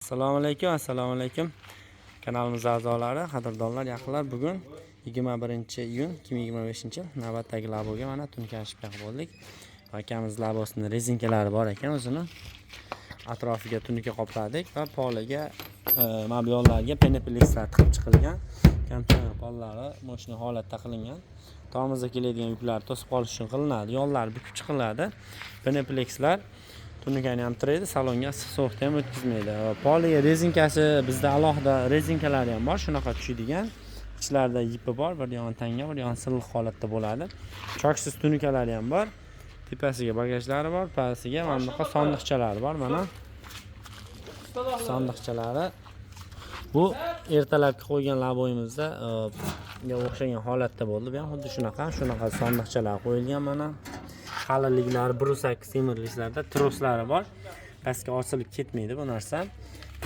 Assalomu alaykum. Kanalimiz a'zolari, qadrdonlar, yaqinlar, bugun 21-iyun 2025-yil navbatdagi laboga mana tunkashib bo'ldik. Akamiz labosini rezinkalari bor ekan, o'zini atrofiga tunika qopladik va poliga mablag'larga peneplekslar tiqib chiqilgan. Konteyner pollari mashina holatda qilingan. Tomimizga keladigan yuklarni to'sib qolish uchun qilinadi. Yo'llar bukib chiqiladi. Peneplekslar tunikani ham tiraydi, salonga issiq sovuqni ham o'tkazmaydi. Poli rezinkasi bizda alohida rezinkalari ham bor, shunaqa tushadigan. Ichlarida yipi bor, bir yog'i tanga, bir yog'i silliq holatda bo'ladi. Choksiz tunikalari ham bor. Tepasiga bagajlari bor, pastiga mana bunaqa sondiqchalari bor, mana. Sondiqchalari. Bu ertalabki qo'ygan laboyimizda o'xshagan holatda bo'ldi. Bu ham xuddi shunaqa sondiqchalar qo'yilgan mana. Qalinliklari 1.8 temirliklarda troslari bor. Pastga osilib ketmaydi bu narsa.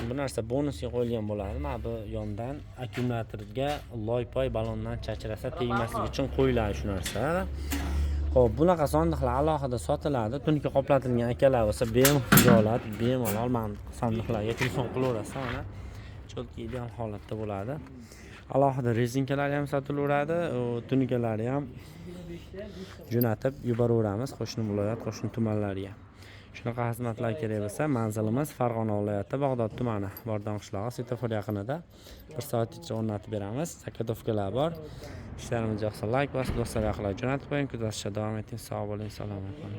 Bu narsa bonusga qo'yilgan bo'ladi. Mana bu yondan akkumulyatorga loy-poy balondan chachrasa tegmasligi uchun qo'yiladi shu narsa. Xo'p, bunaqa sondiqlar alohida sotiladi. Tunika qoplatilgan akalar bo'lsa, bemalol mana sondiqlarga telefon qilaverasiz, mana. Cho'lki ideal holatda bo'ladi. Alohida rezinkalari ham sotilaveradi, tunikalari ham jo'natib yuboraveramiz qo'shni viloyat, qo'shni tumanlarga. Shunaqa xizmatlar kerak bo'lsa, manzilimiz Farg'ona viloyati Bag'dod tumani, Bordon qishlog'i, svetofor yaqinida. 1 soat ichida o'rnatib beramiz. Zakotovkalar bor. Ishlarimiz yoqsa like bosib, do'stlarga jo'natib qo'ying, kuzatishda davom eting. Sog' bo'ling, salomat bo'ling.